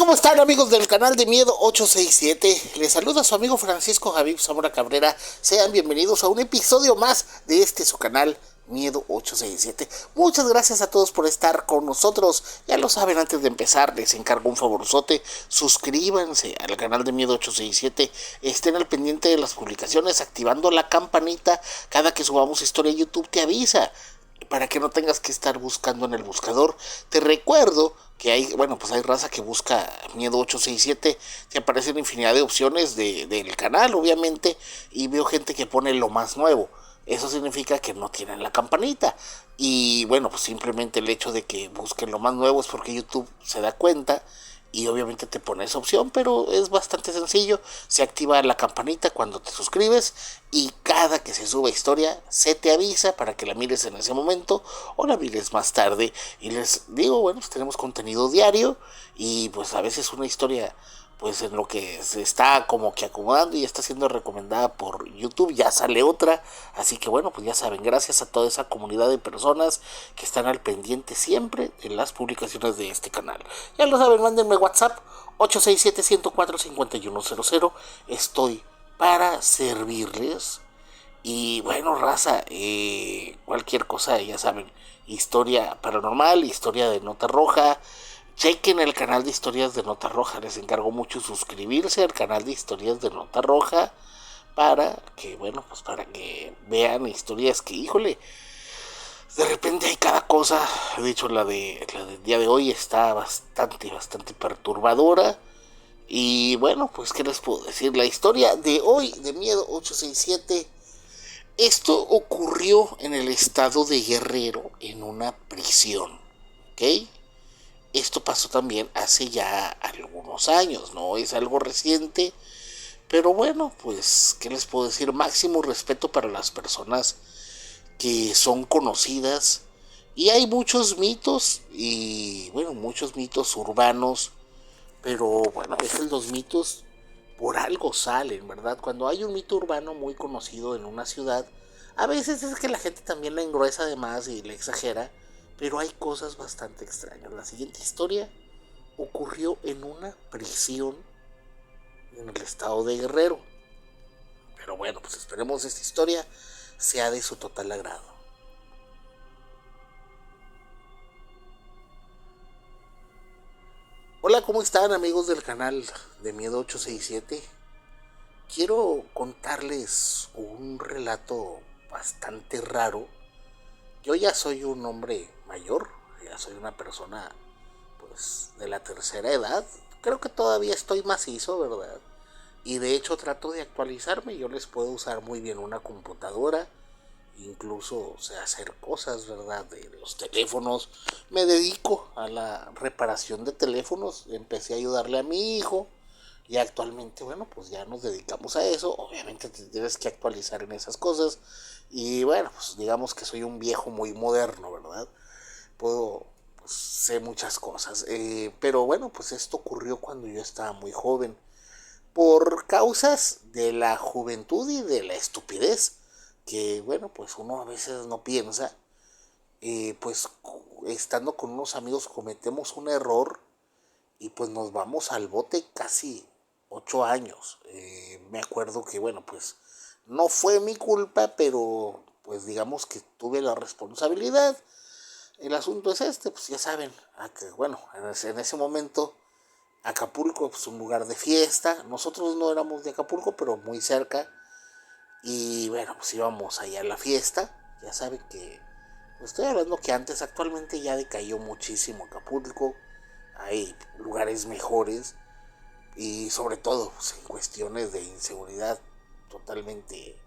¿Cómo están, amigos del canal de Miedo 867? Les saluda su amigo Francisco Javier Zamora Cabrera. Sean bienvenidos a un episodio más de su canal Miedo 867. Muchas gracias a todos por estar con nosotros. Ya lo saben, antes de empezar les encargo un favorzote: suscríbanse al canal de Miedo 867, estén al pendiente de las publicaciones activando la campanita. Cada que subamos historia, YouTube te avisa para que no tengas que estar buscando en el buscador. Te recuerdo que hay raza que busca Miedo 867, te aparecen infinidad de opciones del canal, obviamente, y veo gente que pone lo más nuevo. Eso significa que no tienen la campanita. Y bueno, pues simplemente el hecho de que busquen lo más nuevo es porque YouTube se da cuenta y obviamente te pone esa opción, pero es bastante sencillo. Se activa la campanita cuando te suscribes y cada que se suba historia se te avisa para que la mires en ese momento o la mires más tarde. Y les digo, bueno, pues tenemos contenido diario y pues a veces una historia, pues en lo que se está como que acomodando y está siendo recomendada por YouTube, ya sale otra. Así que bueno, pues ya saben, gracias a toda esa comunidad de personas que están al pendiente siempre de las publicaciones de este canal. Ya lo saben, mándenme WhatsApp 867-104-5100. Estoy para servirles. Y bueno, raza, cualquier cosa, ya saben, historia paranormal, historia de nota roja. Chequen el canal de historias de Nota Roja. Les encargo mucho suscribirse al canal de historias de Nota Roja para que, bueno, pues para que vean historias que, híjole, de repente hay cada cosa. De hecho, la del día de hoy está bastante perturbadora. Y bueno, pues qué les puedo decir. La historia de hoy de Miedo 867. Esto ocurrió en el estado de Guerrero, en una prisión, ¿ok? Esto pasó también hace ya algunos años, no es algo reciente, pero bueno, pues, ¿qué les puedo decir? Máximo respeto para las personas que son conocidas. Y hay muchos mitos, y bueno, muchos mitos urbanos, pero bueno, a veces los mitos por algo salen, ¿verdad? Cuando hay un mito urbano muy conocido en una ciudad, a veces es que la gente también la engruesa de más y le exagera, pero hay cosas bastante extrañas. La siguiente historia ocurrió en una prisión en el estado de Guerrero. Pero bueno, pues esperemos esta historia sea de su total agrado. Hola, ¿cómo están, amigos del canal de Miedo 867? Quiero contarles un relato bastante raro. Yo ya soy un hombre mayor, ya soy una persona pues de la tercera edad. Creo que todavía estoy macizo, ¿verdad? Y de hecho trato de actualizarme. Yo les puedo usar muy bien una computadora, incluso sé hacer cosas, ¿verdad? De los teléfonos. Me dedico a la reparación de teléfonos. Empecé a ayudarle a mi hijo y actualmente, bueno, pues ya nos dedicamos a eso. Obviamente te tienes que actualizar en esas cosas. Y bueno, pues digamos que soy un viejo muy moderno, ¿verdad? Puedo, pues, sé muchas cosas. Pero bueno, pues esto ocurrió cuando yo estaba muy joven. Por causas de la juventud y de la estupidez. Que bueno, pues uno a veces no piensa. Pues estando con unos amigos cometemos un error y pues nos vamos al bote casi 8 años. Me acuerdo que, bueno, pues no fue mi culpa, pero pues digamos que tuve la responsabilidad. El asunto es pues ya saben, bueno, en ese momento Acapulco, pues un lugar de fiesta. Nosotros no éramos de Acapulco, pero muy cerca. Y bueno, pues íbamos allá a la fiesta. Ya saben que, pues estoy hablando que antes, actualmente ya decayó muchísimo Acapulco. Hay lugares mejores y sobre todo pues, en cuestiones de inseguridad totalmente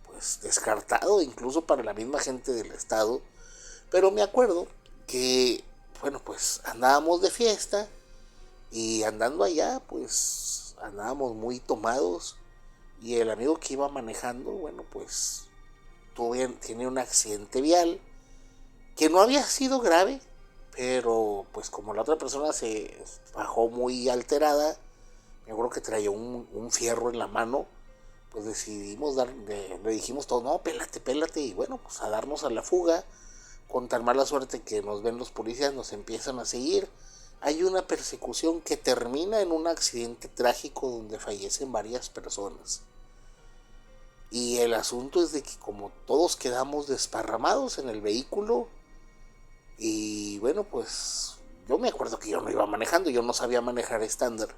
pues descartado incluso para la misma gente del estado. Pero me acuerdo que bueno, pues andábamos de fiesta y andando allá pues andábamos muy tomados y el amigo que iba manejando, bueno, pues tiene un accidente vial que no había sido grave, pero pues como la otra persona se bajó muy alterada, me acuerdo que traía un fierro en la mano, pues decidimos le dijimos todo, no, pélate, y bueno, pues a darnos a la fuga. Con tan mala suerte que nos ven los policías, nos empiezan a seguir. hay una persecución que termina en un accidente trágico donde fallecen varias personas. Y el asunto es de que como todos quedamos desparramados en el vehículo, y bueno, pues yo me acuerdo que yo no iba manejando, yo no sabía manejar estándar,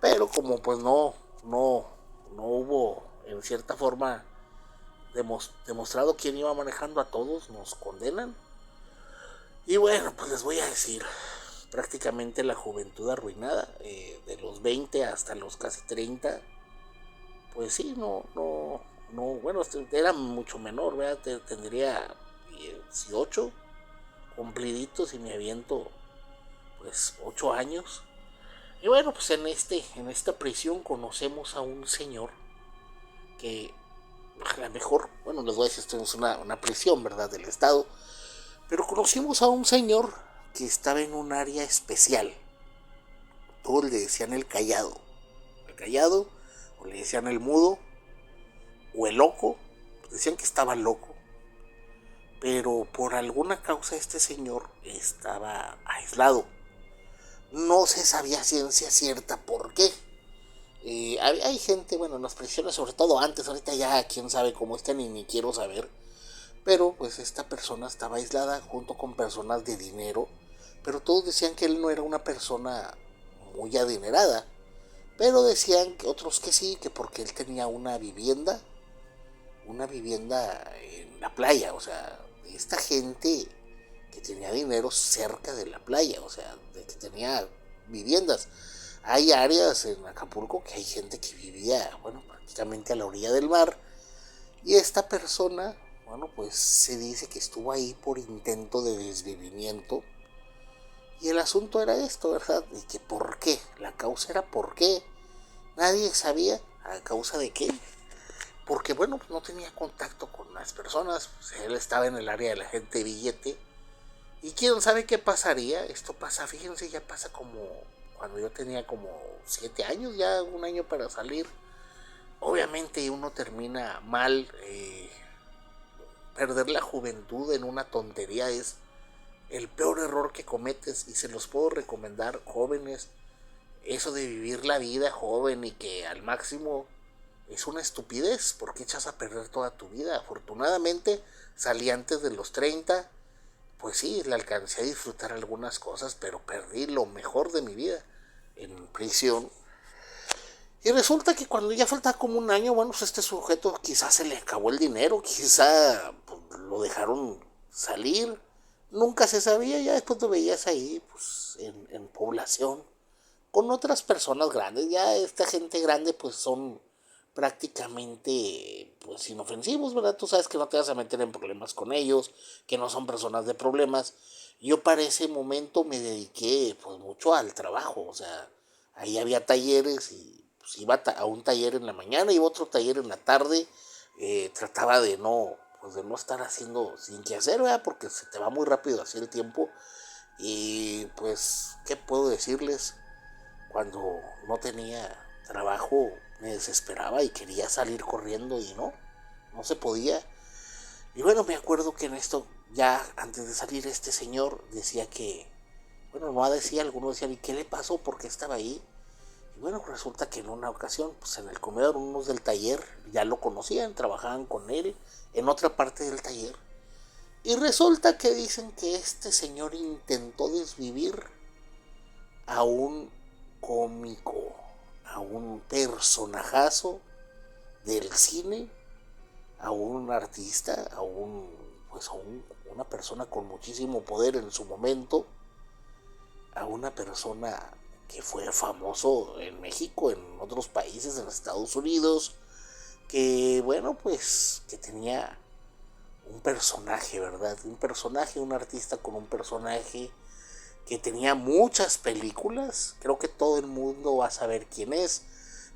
pero como pues no hubo en cierta forma demostrado quién iba manejando, a todos nos condenan. Y bueno, pues les voy a decir, prácticamente la juventud arruinada, de los 20 hasta los casi 30, pues sí, bueno, era mucho menor, ¿verdad? Tendría 18 cumpliditos y me aviento pues 8 años. Y bueno, pues en esta prisión conocemos a un señor que a lo mejor, bueno, les voy a decir, esto es una prisión, ¿verdad? Del Estado. Pero conocimos a un señor que estaba en un área especial. Todos le decían el callado. El callado, o le decían el mudo, o el loco. Decían que estaba loco. Pero por alguna causa este señor estaba aislado. No se sabía ciencia cierta por qué. Hay gente, bueno, en las prisiones, sobre todo antes, ahorita ya quién sabe cómo están y ni quiero saber. Pero pues esta persona estaba aislada junto con personas de dinero. Pero todos decían que él no era una persona muy adinerada. Pero decían que otros que sí, que porque él tenía una vivienda en la playa. O sea, esta gente que tenía dinero cerca de la playa, o sea, de que tenía viviendas. Hay áreas en Acapulco que hay gente que vivía, bueno, prácticamente a la orilla del mar. Y esta persona, bueno, pues se dice que estuvo ahí por intento de desvivimiento. Y el asunto era esto, ¿verdad? Y que por qué. La causa era por qué. Nadie sabía a causa de qué. Porque, bueno, pues no tenía contacto con las personas. Pues él estaba en el área de la gente billete. Y quién sabe qué pasaría. Esto pasa, fíjense, ya pasa como cuando yo tenía como 7 años, ya un año para salir. Obviamente uno termina mal. Perder la juventud en una tontería es el peor error que cometes, y se los puedo recomendar, jóvenes. Eso de vivir la vida joven y que al máximo es una estupidez, porque echas a perder toda tu vida. Afortunadamente salí antes de los 30. Pues sí, le alcancé a disfrutar algunas cosas, pero perdí lo mejor de mi vida en prisión. Y resulta que cuando ya faltaba como un año, bueno, pues este sujeto quizás se le acabó el dinero, quizá pues, lo dejaron salir. Nunca se sabía, ya después lo veías ahí, pues, en población, con otras personas grandes. Ya esta gente grande, pues, son prácticamente, pues, inofensivos, ¿verdad? Tú sabes que no te vas a meter en problemas con ellos, que no son personas de problemas. Yo para ese momento me dediqué, pues, mucho al trabajo, o sea, ahí había talleres y pues, iba a un taller en la mañana, iba a otro taller en la tarde. Trataba pues de no estar haciendo sin que hacer, ¿verdad? Porque se te va muy rápido así el tiempo. Y pues, ¿qué puedo decirles? Cuando no tenía trabajo me desesperaba y quería salir corriendo y no se podía. Y bueno, me acuerdo que en esto, ya antes de salir, este señor decía que, bueno, no decía, algunos decían, ¿y qué le pasó? ¿Por qué estaba ahí? Y bueno, resulta que en una ocasión, pues en el comedor, unos del taller ya lo conocían, trabajaban con él en otra parte del taller. Y resulta que dicen que este señor intentó desvivir a un cómico, a un personajazo del cine, a un artista, una persona con muchísimo poder en su momento, a una persona que fue famoso en México, en otros países, en Estados Unidos, que bueno, pues que tenía un personaje, ¿verdad? Un personaje, un artista con un personaje que tenía muchas películas. Creo que todo el mundo va a saber quién es,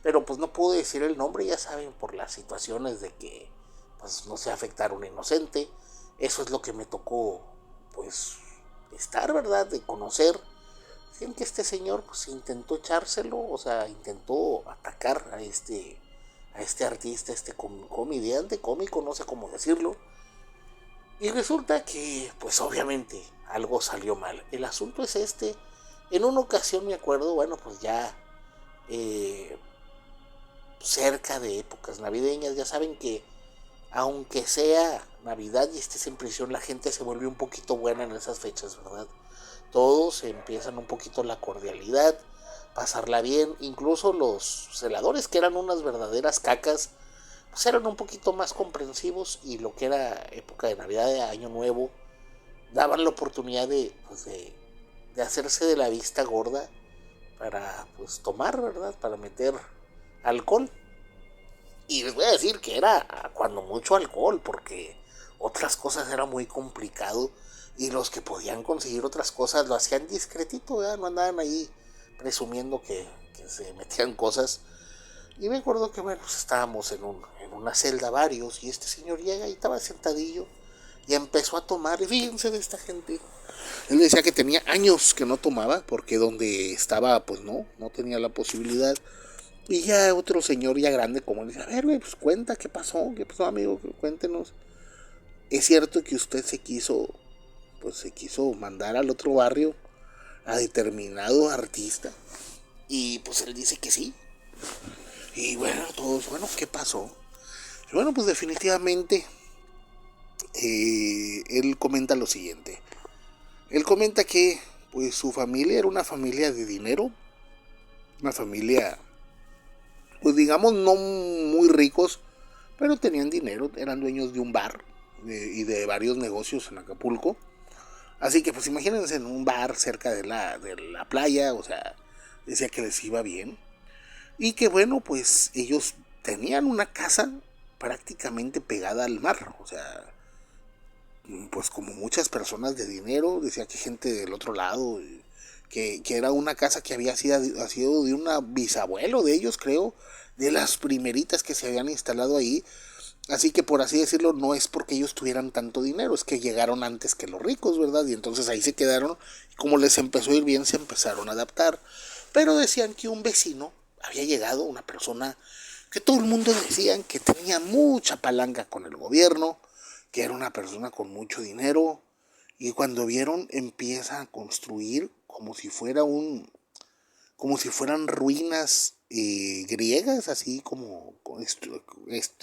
pero pues no puedo decir el nombre, ya saben, por las situaciones de que pues no se afectar a un inocente. Eso es lo que me tocó, pues, estar, ¿verdad? De conocer. Dicen que este señor pues intentó echárselo, o sea, intentó atacar a este artista, este comediante, cómico, no sé cómo decirlo. Y resulta que, pues obviamente, algo salió mal. El asunto es En una ocasión me acuerdo, bueno, pues ya eh, cerca de épocas navideñas, ya saben que aunque sea Navidad y estés en prisión, la gente se vuelve un poquito buena en esas fechas, ¿verdad? Todos empiezan un poquito la cordialidad, pasarla bien, incluso los celadores que eran unas verdaderas cacas, pues eran un poquito más comprensivos y lo que era época de Navidad, de Año Nuevo, daban la oportunidad de hacerse de la vista gorda para pues tomar, ¿verdad? Para meter alcohol. Y les voy a decir que era cuando mucho alcohol, porque otras cosas era muy complicado y los que podían conseguir otras cosas lo hacían discretito, ¿verdad? No andaban ahí presumiendo que se metían cosas. Y me acuerdo que, bueno, pues estábamos en una celda varios y este señor llega y estaba sentadillo y empezó a tomar. Y fíjense de esta gente. Él decía que tenía años que no tomaba porque donde estaba, pues no tenía la posibilidad. Y ya otro señor ya grande como le dice, a ver, güey, pues cuenta, qué pasó amigo, cuéntenos. Es cierto que usted se quiso mandar al otro barrio a determinado artista. Y pues él dice que sí. Y bueno, todos, bueno, ¿qué pasó? Y bueno, pues definitivamente él comenta lo siguiente. Él comenta que pues su familia era una familia de dinero, una familia, pues digamos, no muy ricos, pero tenían dinero, eran dueños de un bar y de varios negocios en Acapulco. Así que pues imagínense en un bar cerca de la playa, o sea, decía que les iba bien. Y que bueno, pues ellos tenían una casa prácticamente pegada al mar, o sea, pues como muchas personas de dinero, decía que gente del otro lado, que era una casa que ha sido de un bisabuelo de ellos, creo, de las primeritas que se habían instalado ahí. Así que por así decirlo, no es porque ellos tuvieran tanto dinero, es que llegaron antes que los ricos, ¿verdad? Y entonces ahí se quedaron, y como les empezó a ir bien, se empezaron a adaptar. Pero decían que un vecino había llegado, una persona que todo el mundo decían que tenía mucha palanca con el gobierno, que era una persona con mucho dinero, y cuando vieron empieza a construir como si fueran ruinas griegas, así como con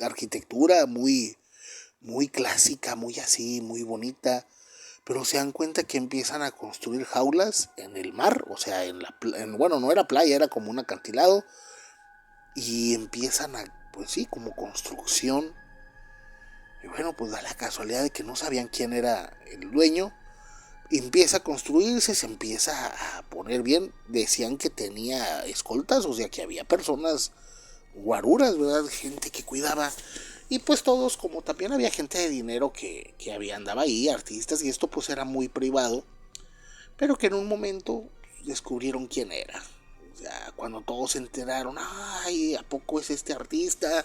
arquitectura muy clásica, muy así, muy bonita, pero se dan cuenta que empiezan a construir jaulas en el mar, o sea, bueno, no era playa, era como un acantilado, y empiezan pues sí, como construcción. Y bueno, pues da la casualidad de que no sabían quién era el dueño. Empieza a construirse, se empieza a poner bien. Decían que tenía escoltas, o sea que había personas guaruras, ¿verdad? Gente que cuidaba. Y pues todos, como también había gente de dinero que andaba ahí, artistas, y esto pues era muy privado, pero que en un momento descubrieron quién era. O sea, cuando todos se enteraron, ay, ¿a poco es este artista?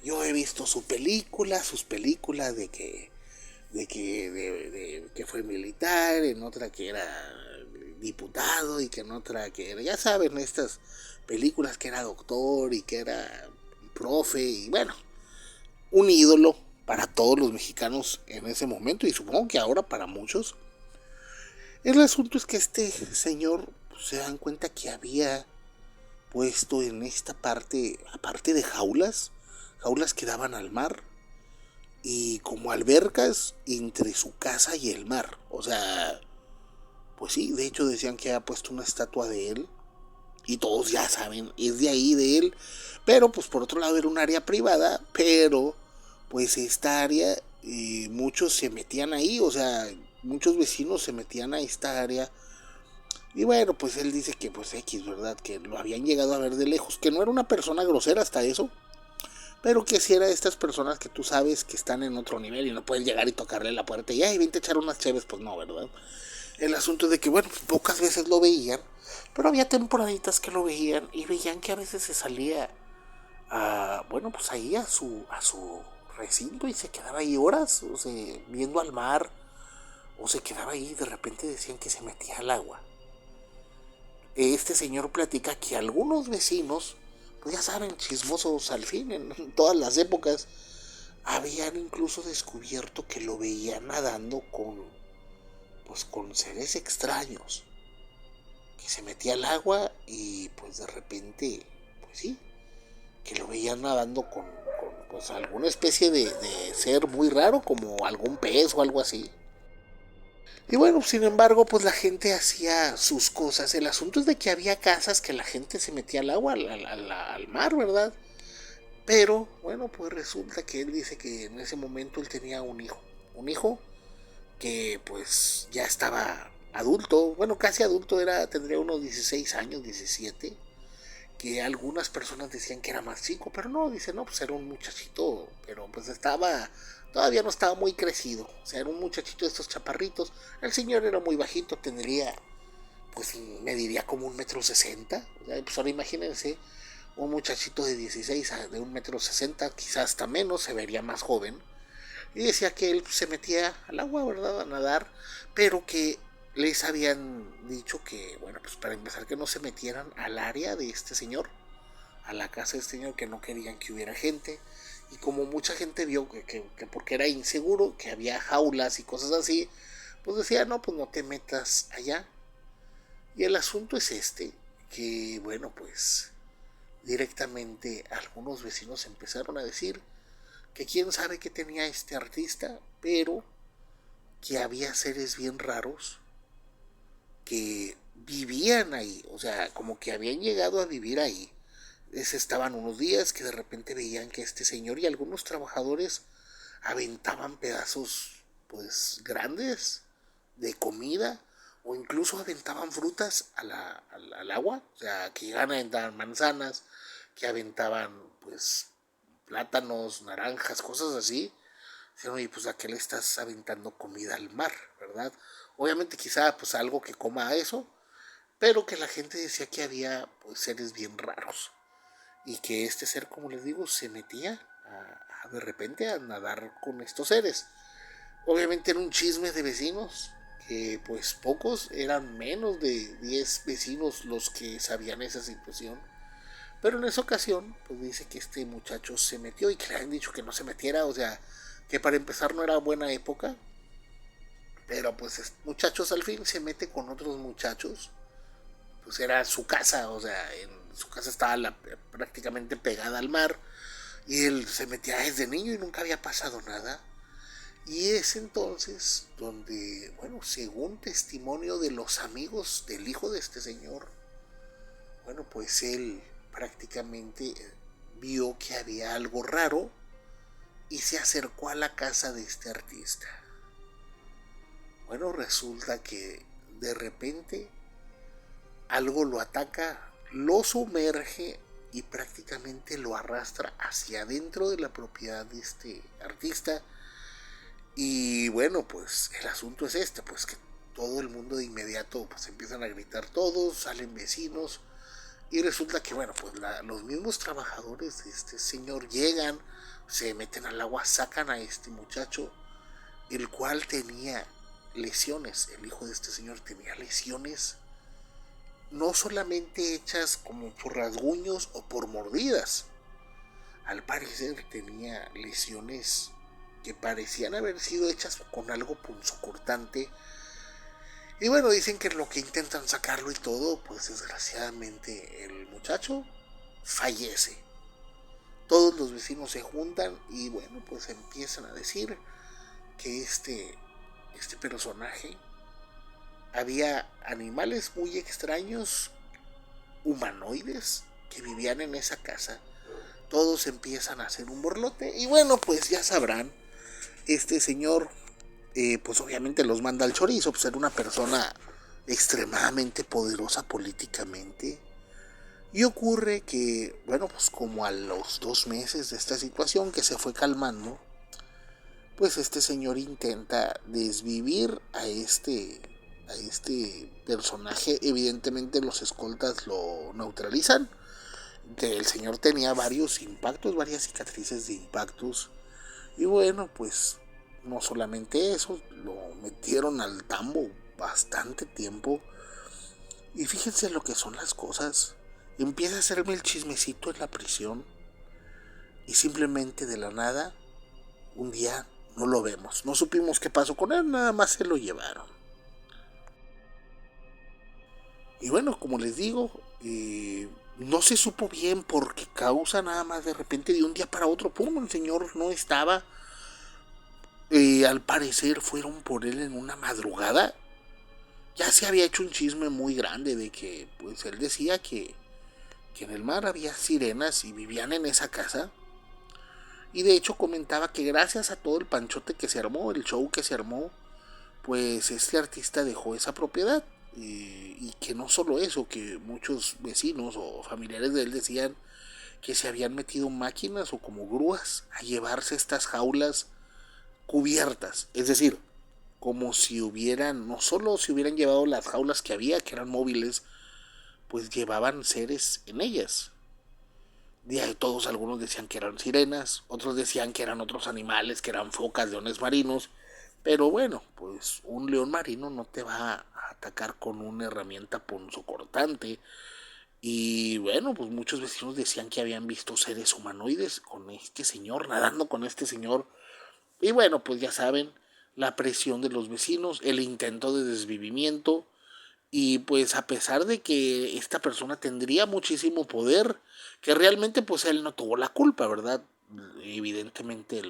Yo he visto sus películas de que fue militar, en otra que era diputado y que en otra que era, ya saben, estas películas que era doctor y que era profe y bueno, un ídolo para todos los mexicanos en ese momento y supongo que ahora para muchos. El asunto es que este señor pues, se dan cuenta que había puesto en esta parte, aparte de jaulas que daban al mar y como albercas entre su casa y el mar. O sea, pues sí, de hecho decían que había puesto una estatua de él y todos ya saben, es de ahí de él. Pero pues por otro lado era un área privada, pero pues esta área muchos se metían ahí, o sea, muchos vecinos se metían a esta área. Y bueno, pues él dice que pues X, ¿verdad? Que lo habían llegado a ver de lejos, que no era una persona grosera hasta eso, pero que si era de estas personas que tú sabes que están en otro nivel y no puedes llegar y tocarle la puerta y ay, vente a echar unas cheves, pues no, ¿verdad? El asunto es de que, bueno, pocas veces lo veían, pero había temporaditas que lo veían y veían que a veces se salía bueno, pues ahí a su recinto y se quedaba ahí horas, o sea, viendo al mar, o se quedaba ahí y de repente decían que se metía al agua. Este señor platica que algunos vecinos, pues ya saben, chismosos al fin, en todas las épocas, habían incluso descubierto que lo veían nadando pues con seres extraños, que se metía al agua y pues de repente, pues sí, que lo veían nadando con pues alguna especie de ser muy raro, como algún pez o algo así. Y bueno, sin embargo, pues la gente hacía sus cosas. El asunto es de que había casas que la gente se metía al agua, al mar, ¿verdad? Pero, bueno, pues resulta que él dice que en ese momento él tenía un hijo. Un hijo que pues ya estaba adulto, bueno, casi adulto, tendría unos 16 años, 17, que algunas personas decían que era más chico, pero no, dice, no, pues era un muchachito, pero pues todavía no estaba muy crecido, o sea, era un muchachito de estos chaparritos. El señor era muy bajito, tendría, pues me diría como 1,60 m, o sea, pues ahora imagínense, un muchachito de 16 de 1,60 m, quizás hasta menos, se vería más joven. Y decía que él se metía al agua, ¿verdad? A nadar, pero que les habían dicho que, bueno, pues para empezar que no se metieran al área de este señor, a la casa de este señor, que no querían que hubiera gente. Y como mucha gente vio que porque era inseguro, que había jaulas y cosas así, pues decía, no, pues no te metas allá. Y el asunto es que bueno, pues directamente algunos vecinos empezaron a decir que quién sabe qué tenía este artista, pero que había seres bien raros que vivían ahí, o sea, como que habían llegado a vivir ahí. Estaban unos días que de repente veían que este señor y algunos trabajadores aventaban pedazos, pues, grandes de comida, o incluso aventaban frutas al agua, o sea, que llegaban a aventar manzanas, que aventaban, pues, plátanos, naranjas, cosas así. Dicen, oye, pues a qué le estás aventando comida al mar, ¿verdad? Obviamente quizá pues algo que coma a eso, pero que la gente decía que había pues seres bien raros. Y que este ser, como les digo, se metía de repente a nadar con estos seres. Obviamente era un chisme de vecinos, que pues pocos, eran menos de 10 vecinos los que sabían esa situación. Pero en esa ocasión, pues dice que este muchacho se metió y que le han dicho que no se metiera, o sea, que para empezar no era buena época. Pero pues muchachos al fin se mete con otros muchachos. Pues era su casa, o sea, en su casa estaba prácticamente pegada al mar. Y él se metía desde niño y nunca había pasado nada. Y es entonces donde, bueno, según testimonio de los amigos del hijo de este señor, bueno, pues él prácticamente vio que había algo raro y se acercó a la casa de este artista. Bueno, resulta que de repente algo lo ataca, lo sumerge y prácticamente lo arrastra hacia adentro de la propiedad de este artista. Y bueno, pues el asunto es pues que todo el mundo de inmediato pues empiezan a gritar todos, salen vecinos y resulta que bueno, pues los mismos trabajadores de este señor llegan, se meten al agua, sacan a este muchacho, el cual tenía lesiones. El hijo de este señor tenía lesiones no solamente hechas como por rasguños o por mordidas. Al parecer tenía lesiones que parecían haber sido hechas con algo punzocortante. Y bueno, dicen que en lo que intentan sacarlo y todo, pues desgraciadamente el muchacho fallece. Todos los vecinos se juntan y bueno, pues empiezan a decir que este personaje, había animales muy extraños, humanoides, que vivían en esa casa. Todos empiezan a hacer un borlote y bueno, pues ya sabrán, este señor pues obviamente los manda al chorizo, pues era una persona extremadamente poderosa políticamente. Y ocurre que, bueno, pues como a los 2 meses de esta situación que se fue calmando, pues este señor intenta desvivir a este personaje. Evidentemente los escoltas lo neutralizan. El señor tenía varios impactos, varias cicatrices de impactos. Y bueno, pues no solamente eso, lo metieron al tambo bastante tiempo. Y fíjense lo que son las cosas. Empieza a hacerme el chismecito en la prisión. Y simplemente de la nada, un día no lo vemos. No supimos qué pasó con él, nada más se lo llevaron. Y bueno, como les digo, no se supo bien por qué causa, nada más de repente de un día para otro, pum, el señor no estaba. Al parecer fueron por él en una madrugada. Ya se había hecho un chisme muy grande de que, pues él decía que en el mar había sirenas y vivían en esa casa. Y de hecho comentaba que gracias a todo el panchote que se armó, el show que se armó, pues este artista dejó esa propiedad. Y que no solo eso, que muchos vecinos o familiares de él decían que se habían metido máquinas o como grúas a llevarse estas jaulas cubiertas. Es decir, como si hubieran, no solo si hubieran llevado las jaulas que había, que eran móviles, pues llevaban seres en ellas. De ahí todos, algunos decían que eran sirenas, otros decían que eran otros animales, que eran focas, leones marinos. Pero bueno, pues un león marino no te va a atacar con una herramienta punzocortante. Y bueno, pues muchos vecinos decían que habían visto seres humanoides con este señor, nadando con este señor. Y bueno, pues ya saben, la presión de los vecinos, el intento de desvivimiento. Y pues a pesar de que esta persona tendría muchísimo poder, que realmente pues él no tuvo la culpa, ¿verdad? Evidentemente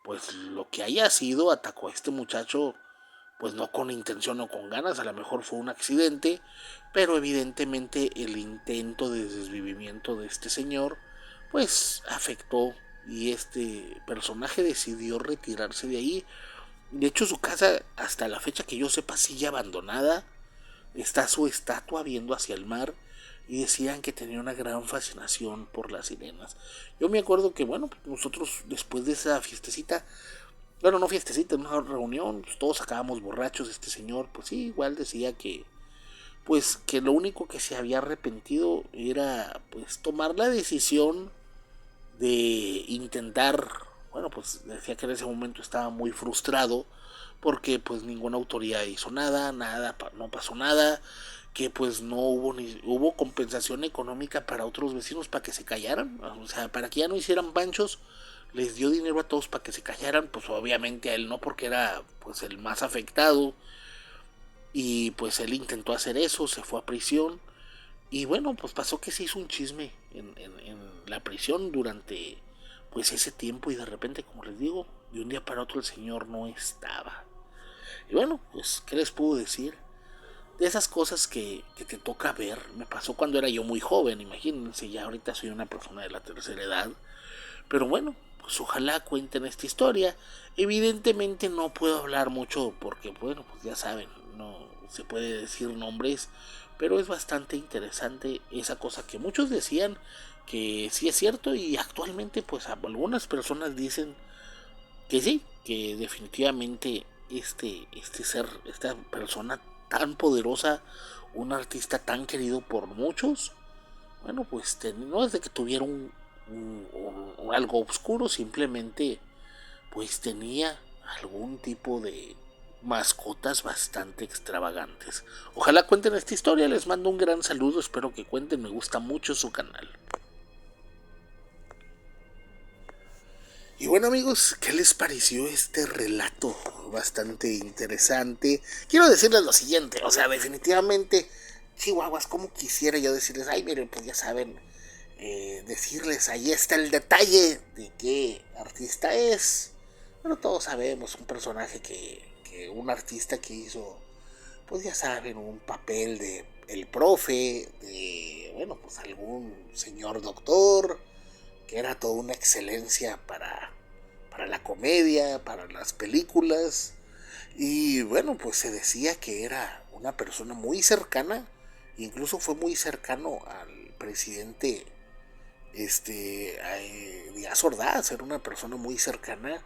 pues lo que haya sido atacó a este muchacho, pues no con intención o con ganas, a lo mejor fue un accidente, pero evidentemente el intento de desvivimiento de este señor, pues afectó y este personaje decidió retirarse de ahí. De hecho su casa hasta la fecha que yo sepa sigue abandonada. Está su estatua viendo hacia el mar y decían que tenía una gran fascinación por las sirenas. Yo me acuerdo que, bueno, nosotros después de esa fiestecita, bueno, no fiestecita, una reunión, pues todos acabamos borrachos. Este señor, pues sí, igual decía que, pues que lo único que se había arrepentido era, pues, tomar la decisión de intentar, bueno, pues decía que en ese momento estaba muy frustrado porque pues ninguna autoridad hizo nada, no pasó nada, que pues no hubo ni hubo compensación económica para otros vecinos para que se callaran, o sea, para que ya no hicieran panchos, les dio dinero a todos para que se callaran, pues obviamente a él no porque era pues el más afectado y pues él intentó hacer eso, se fue a prisión y bueno, pues pasó que se hizo un chisme en la prisión durante pues ese tiempo y de repente, como les digo, de un día para otro el señor no estaba. Y bueno, pues, ¿qué les puedo decir? De esas cosas que te toca ver, me pasó cuando era yo muy joven, imagínense, ya ahorita soy una persona de la tercera edad. Pero bueno, pues ojalá cuenten esta historia. Evidentemente no puedo hablar mucho porque, bueno, pues ya saben, no se puede decir nombres, pero es bastante interesante esa cosa que muchos decían que sí es cierto y actualmente pues algunas personas dicen que sí, que definitivamente este ser, esta persona tan poderosa, un artista tan querido por muchos, bueno, pues no es de que tuviera algo oscuro, simplemente pues tenía algún tipo de mascotas bastante extravagantes. Ojalá cuenten esta historia, les mando un gran saludo, espero que cuenten, me gusta mucho su canal. Y bueno amigos, ¿qué les pareció este relato? Bastante interesante. Quiero decirles lo siguiente, o sea, definitivamente, chihuahuas, como quisiera yo decirles, ay, miren, pues ya saben, decirles, ahí está el detalle de qué artista es. Pero todos sabemos, un personaje que un artista que hizo, pues ya saben, un papel de el profe, de, bueno, pues algún señor doctor, que era toda una excelencia para la comedia, para las películas. Y bueno, pues se decía que era una persona muy cercana, incluso fue muy cercano al presidente Díaz Ordaz, era una persona muy cercana.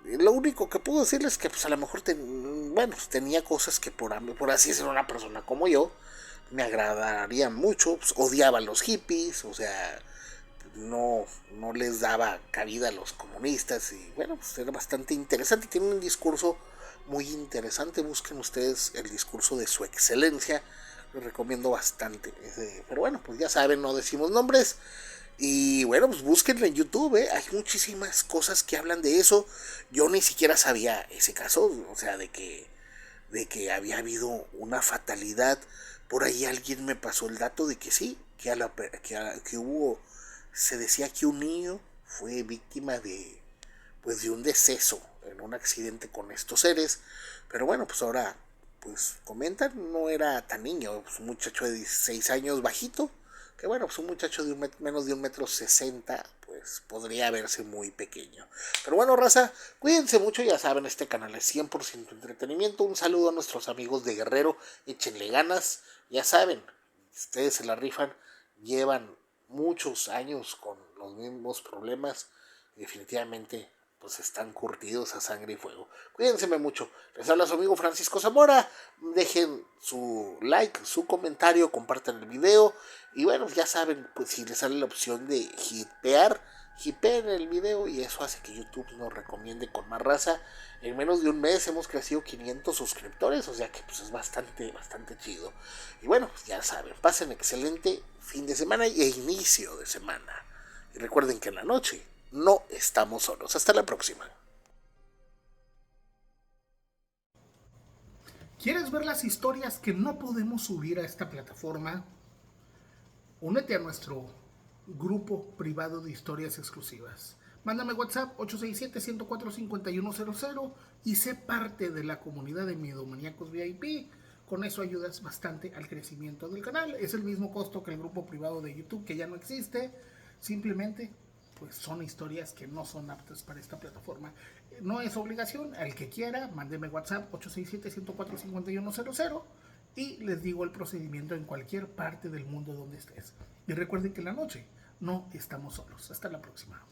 Lo único que puedo decirles es que pues a lo mejor bueno, tenía cosas que por así ser una persona como yo me agradarían mucho, pues, odiaba a los hippies, o sea, no les daba cabida a los comunistas y bueno, pues era bastante interesante, tiene un discurso muy interesante, busquen ustedes el discurso de su excelencia, lo recomiendo bastante, pero bueno, pues ya saben, no decimos nombres y bueno, pues búsquenlo en YouTube, hay muchísimas cosas que hablan de eso, yo ni siquiera sabía ese caso, o sea, de que había habido una fatalidad Por ahí alguien me pasó el dato de que sí, que hubo, se decía que un niño fue víctima de, pues, de un deceso en un accidente con estos seres. Pero bueno, pues ahora, pues comentan, no era tan niño, pues un muchacho de 16 años bajito, que bueno, pues un muchacho de menos de 1,60 m, pues podría verse muy pequeño. Pero bueno, raza, cuídense mucho, ya saben, este canal es 100% entretenimiento. Un saludo a nuestros amigos de Guerrero, échenle ganas, ya saben, ustedes se la rifan, llevan muchos años con los mismos problemas, y definitivamente pues están curtidos a sangre y fuego. Cuídense mucho. Les habla su amigo Francisco Zamora. Dejen su like, su comentario, compartan el video. Y bueno, ya saben, pues si les sale la opción de hipeen el video y eso hace que YouTube nos recomiende con más raza. En menos de un mes hemos crecido 500 suscriptores, o sea que pues es bastante chido. Y bueno, pues ya saben, pasen excelente fin de semana e inicio de semana. Y recuerden que en la noche no estamos solos. Hasta la próxima. ¿Quieres ver las historias que no podemos subir a esta plataforma? Únete a nuestro grupo privado de historias exclusivas. Mándame WhatsApp 867-104-5100 y sé parte de la comunidad de Miedomaníacos VIP. Con eso ayudas bastante al crecimiento del canal. Es el mismo costo que el grupo privado de YouTube, que ya no existe. Simplemente pues son historias que no son aptas para esta plataforma. No es obligación, al que quiera, mándeme WhatsApp 867-104-5100 y les digo el procedimiento en cualquier parte del mundo donde estés. Y recuerden que en la noche no estamos solos. Hasta la próxima.